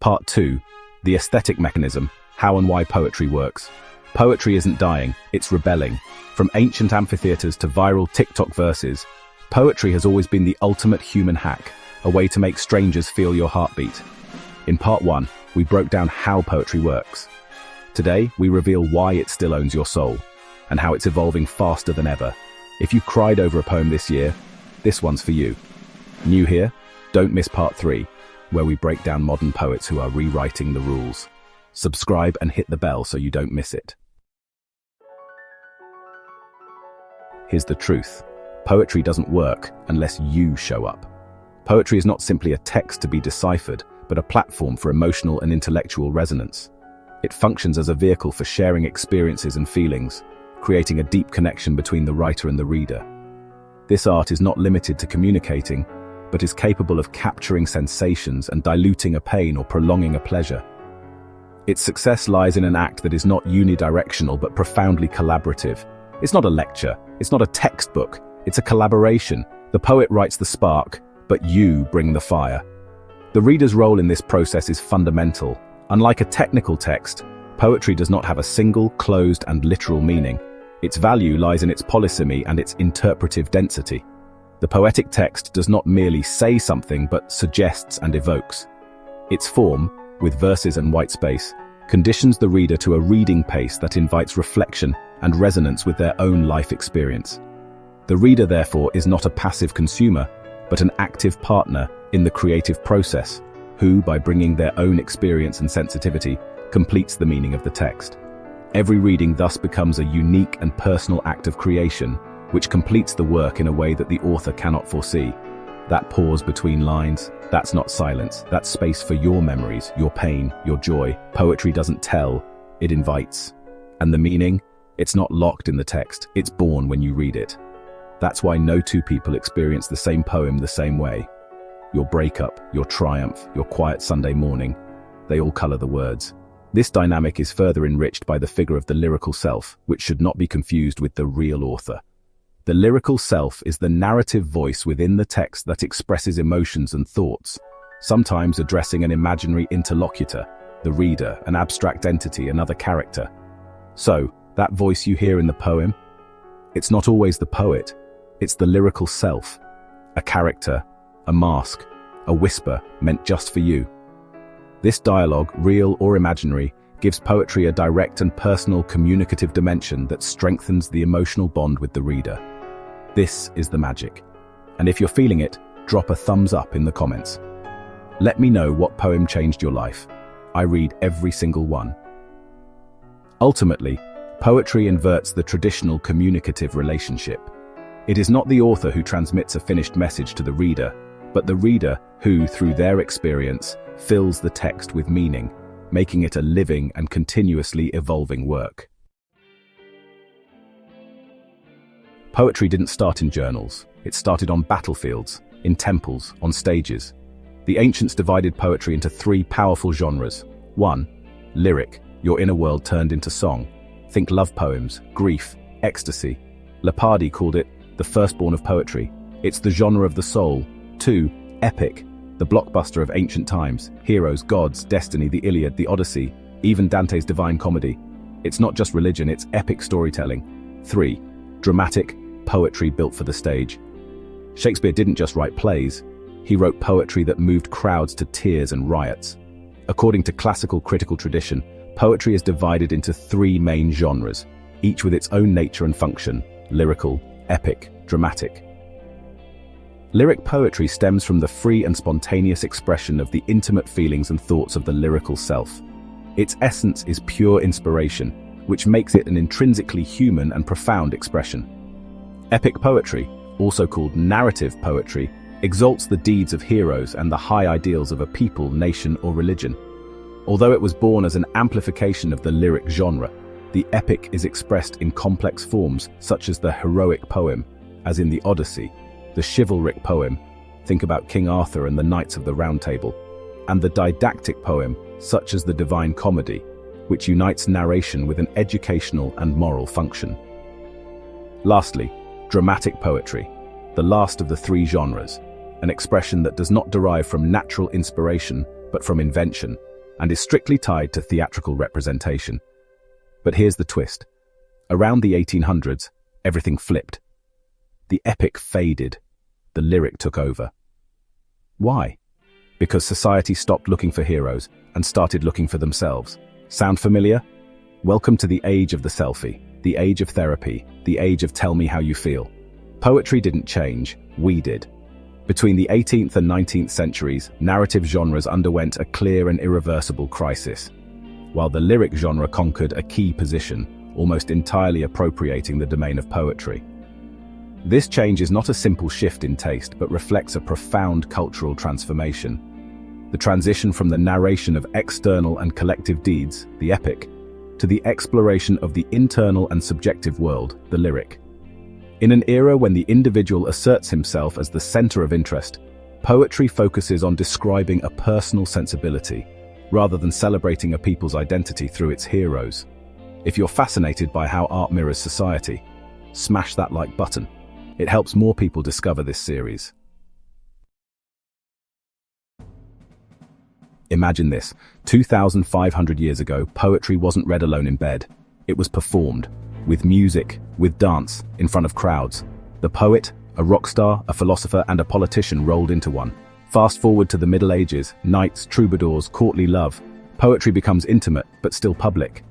Part 2, the aesthetic mechanism, how and why poetry works. Poetry isn't dying, it's rebelling. From ancient amphitheaters to viral TikTok verses, poetry has always been the ultimate human hack, a way to make strangers feel your heartbeat. In Part 1, we broke down how poetry works. Today, we reveal why it still owns your soul, and how it's evolving faster than ever. If you cried over a poem this year, this one's for you. New here? Don't miss Part 3, where we break down modern poets who are rewriting the rules. Subscribe and hit the bell so you don't miss it. Here's the truth. Poetry doesn't work unless you show up. Poetry is not simply a text to be deciphered, but a platform for emotional and intellectual resonance. It functions as a vehicle for sharing experiences and feelings, creating a deep connection between the writer and the reader. This art is not limited to communicating, but is capable of capturing sensations and diluting a pain or prolonging a pleasure. Its success lies in an act that is not unidirectional but profoundly collaborative. It's not a lecture, it's not a textbook, it's a collaboration. The poet writes the spark, but you bring the fire. The reader's role in this process is fundamental. Unlike a technical text, poetry does not have a single, closed, and literal meaning. Its value lies in its polysemy and its interpretive density. The poetic text does not merely say something, but suggests and evokes. Its form, with verses and white space, conditions the reader to a reading pace that invites reflection and resonance with their own life experience. The reader, therefore, is not a passive consumer, but an active partner in the creative process, who, by bringing their own experience and sensitivity, completes the meaning of the text. Every reading thus becomes a unique and personal act of creation, which completes the work in a way that the author cannot foresee. That pause between lines, that's not silence, that's space for your memories, your pain, your joy. Poetry doesn't tell, it invites. And the meaning? It's not locked in the text, it's born when you read it. That's why no two people experience the same poem the same way. Your breakup, your triumph, your quiet Sunday morning, they all color the words. This dynamic is further enriched by the figure of the lyrical self, which should not be confused with the real author. The lyrical self is the narrative voice within the text that expresses emotions and thoughts, sometimes addressing an imaginary interlocutor, the reader, an abstract entity, another character. So, that voice you hear in the poem, it's not always the poet, it's the lyrical self, a character, a mask, a whisper meant just for you. This dialogue, real or imaginary, gives poetry a direct and personal communicative dimension that strengthens the emotional bond with the reader. This is the magic. And if you're feeling it, drop a thumbs up in the comments. Let me know what poem changed your life. I read every single one. Ultimately, poetry inverts the traditional communicative relationship. It is not the author who transmits a finished message to the reader, but the reader who, through their experience, fills the text with meaning, making it a living and continuously evolving work. Poetry didn't start in journals. It started on battlefields, in temples, on stages. The ancients divided poetry into three powerful genres. 1. Lyric, your inner world turned into song. Think love poems, grief, ecstasy. Leopardi called it the firstborn of poetry. It's the genre of the soul. 2. Epic, the blockbuster of ancient times. Heroes, gods, destiny, the Iliad, the Odyssey, even Dante's Divine Comedy. It's not just religion, it's epic storytelling. 3. Dramatic, poetry built for the stage. Shakespeare didn't just write plays, he wrote poetry that moved crowds to tears and riots. According to classical critical tradition, poetry is divided into three main genres, each with its own nature and function: lyrical, epic, dramatic. Lyric poetry stems from the free and spontaneous expression of the intimate feelings and thoughts of the lyrical self. Its essence is pure inspiration, which makes it an intrinsically human and profound expression. Epic poetry, also called narrative poetry, exalts the deeds of heroes and the high ideals of a people, nation, or religion. Although it was born as an amplification of the lyric genre, the epic is expressed in complex forms such as the heroic poem, as in the Odyssey, the chivalric poem, think about King Arthur and the Knights of the Round Table, and the didactic poem, such as the Divine Comedy, which unites narration with an educational and moral function. Lastly, dramatic poetry, the last of the three genres, an expression that does not derive from natural inspiration, but from invention, and is strictly tied to theatrical representation. But here's the twist. Around the 1800s, everything flipped. The epic faded. The lyric took over. Why? Because society stopped looking for heroes and started looking for themselves. Sound familiar? Welcome to the age of the selfie, the age of therapy, the age of tell me how you feel. Poetry didn't change, we did. Between the 18th and 19th centuries, narrative genres underwent a clear and irreversible crisis, while the lyric genre conquered a key position, almost entirely appropriating the domain of poetry. This change is not a simple shift in taste, but reflects a profound cultural transformation. The transition from the narration of external and collective deeds, the epic, to the exploration of the internal and subjective world, the lyric. In an era when the individual asserts himself as the center of interest, poetry focuses on describing a personal sensibility, rather than celebrating a people's identity through its heroes. If you're fascinated by how art mirrors society, smash that like button. It helps more people discover this series. Imagine this, 2,500 years ago, poetry wasn't read alone in bed. It was performed, with music, with dance, in front of crowds. The poet, a rock star, a philosopher, and a politician rolled into one. Fast forward to the Middle Ages, knights, troubadours, courtly love. Poetry becomes intimate, but still public.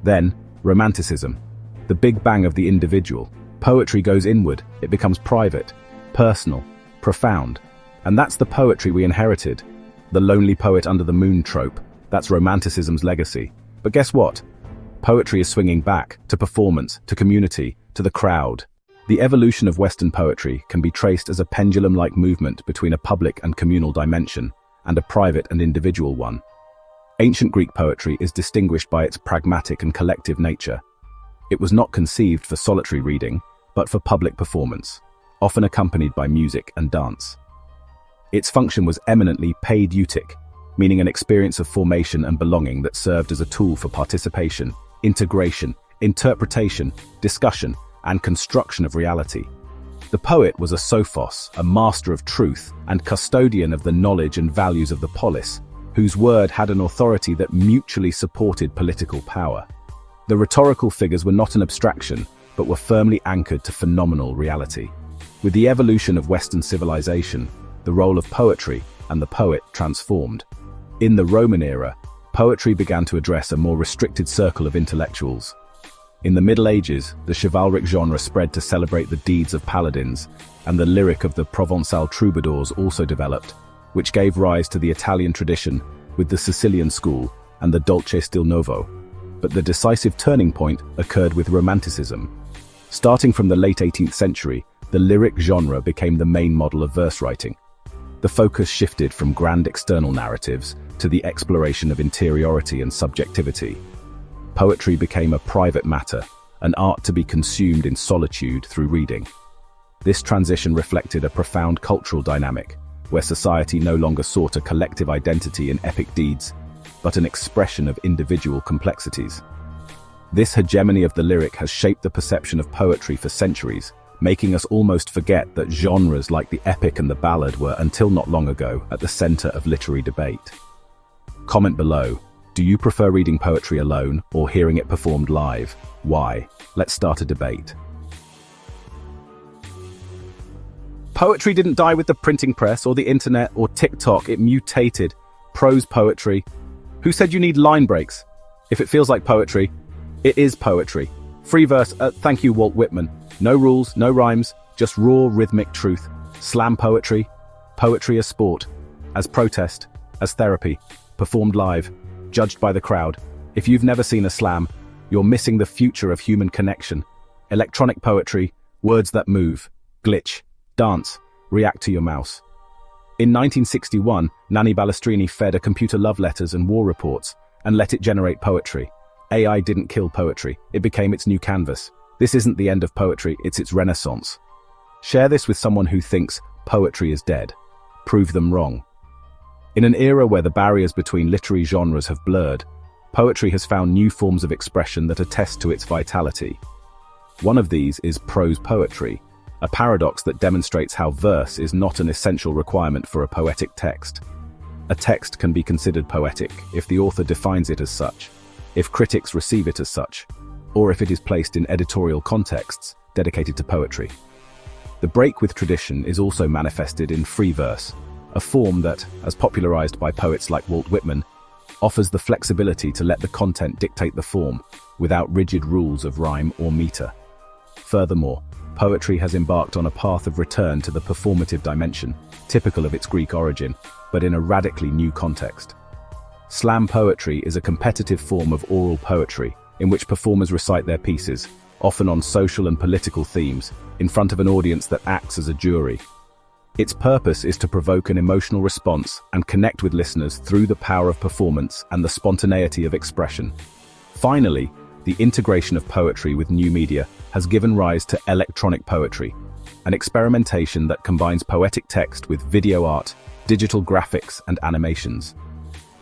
Then, Romanticism, the big bang of the individual. Poetry goes inward, it becomes private, personal, profound. And that's the poetry we inherited. The lonely poet under the moon trope. That's Romanticism's legacy. But guess what? Poetry is swinging back, to performance, to community, to the crowd. The evolution of Western poetry can be traced as a pendulum-like movement between a public and communal dimension, and a private and individual one. Ancient Greek poetry is distinguished by its pragmatic and collective nature. It was not conceived for solitary reading, but for public performance, often accompanied by music and dance. Its function was eminently paideutic, meaning an experience of formation and belonging that served as a tool for participation, integration, interpretation, discussion, and construction of reality. The poet was a sophos, a master of truth, and custodian of the knowledge and values of the polis, whose word had an authority that mutually supported political power. The rhetorical figures were not an abstraction, but were firmly anchored to phenomenal reality. With the evolution of Western civilization, the role of poetry and the poet transformed. In the Roman era, poetry began to address a more restricted circle of intellectuals. In the Middle Ages, the chivalric genre spread to celebrate the deeds of paladins, and the lyric of the Provençal troubadours also developed, which gave rise to the Italian tradition with the Sicilian school and the Dolce Stil Novo. But the decisive turning point occurred with Romanticism. Starting from the late 18th century, the lyric genre became the main model of verse writing. The focus shifted from grand external narratives to the exploration of interiority and subjectivity. Poetry became a private matter, an art to be consumed in solitude through reading. This transition reflected a profound cultural dynamic, where society no longer sought a collective identity in epic deeds, but an expression of individual complexities. This hegemony of the lyric has shaped the perception of poetry for centuries, making us almost forget that genres like the epic and the ballad were, until not long ago, at the center of literary debate. Comment below, do you prefer reading poetry alone or hearing it performed live? Why? Let's start a debate. Poetry didn't die with the printing press or the internet or TikTok, it mutated. Prose poetry. Who said you need line breaks? If it feels like poetry, it is poetry. Free verse, thank you Walt Whitman. No rules, no rhymes, just raw rhythmic truth. Slam poetry. Poetry as sport, as protest, as therapy. Performed live, judged by the crowd. If you've never seen a slam, you're missing the future of human connection. Electronic poetry, words that move, glitch, dance, react to your mouse. In 1961, Nanni Balestrini fed a computer love letters and war reports and let it generate poetry. AI didn't kill poetry, it became its new canvas. This isn't the end of poetry, it's its renaissance. Share this with someone who thinks poetry is dead. Prove them wrong. In an era where the barriers between literary genres have blurred, poetry has found new forms of expression that attest to its vitality. One of these is prose poetry, a paradox that demonstrates how verse is not an essential requirement for a poetic text. A text can be considered poetic if the author defines it as such, if critics receive it as such, or if it is placed in editorial contexts dedicated to poetry. The break with tradition is also manifested in free verse, a form that, as popularized by poets like Walt Whitman, offers the flexibility to let the content dictate the form without rigid rules of rhyme or meter. Furthermore, poetry has embarked on a path of return to the performative dimension, typical of its Greek origin, but in a radically new context. Slam poetry is a competitive form of oral poetry in which performers recite their pieces, often on social and political themes, in front of an audience that acts as a jury. Its purpose is to provoke an emotional response and connect with listeners through the power of performance and the spontaneity of expression. Finally, the integration of poetry with new media has given rise to electronic poetry, an experimentation that combines poetic text with video art, digital graphics, and animations.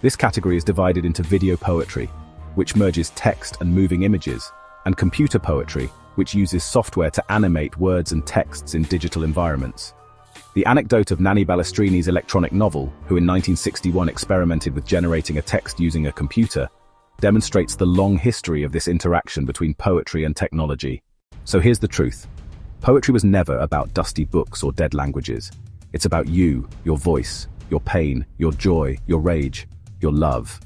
This category is divided into video poetry, which merges text and moving images, and computer poetry, which uses software to animate words and texts in digital environments. The anecdote of Nanni Ballestrini's electronic novel, who in 1961 experimented with generating a text using a computer, demonstrates the long history of this interaction between poetry and technology. So here's the truth. Poetry was never about dusty books or dead languages. It's about you, your voice, your pain, your joy, your rage, your love.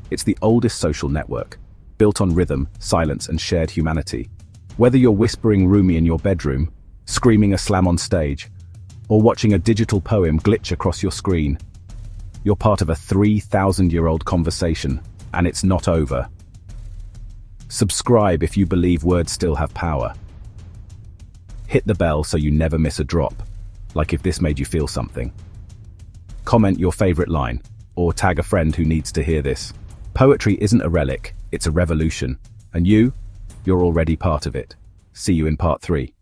It's the oldest social network, built on rhythm, silence, and shared humanity. Whether you're whispering Rumi in your bedroom, screaming a slam on stage, or watching a digital poem glitch across your screen, you're part of a 3,000-year-old conversation, and it's not over. Subscribe if you believe words still have power. Hit the bell so you never miss a drop, like if this made you feel something. Comment your favorite line, or tag a friend who needs to hear this. Poetry isn't a relic, it's a revolution, and you're already part of it. See you in part 3.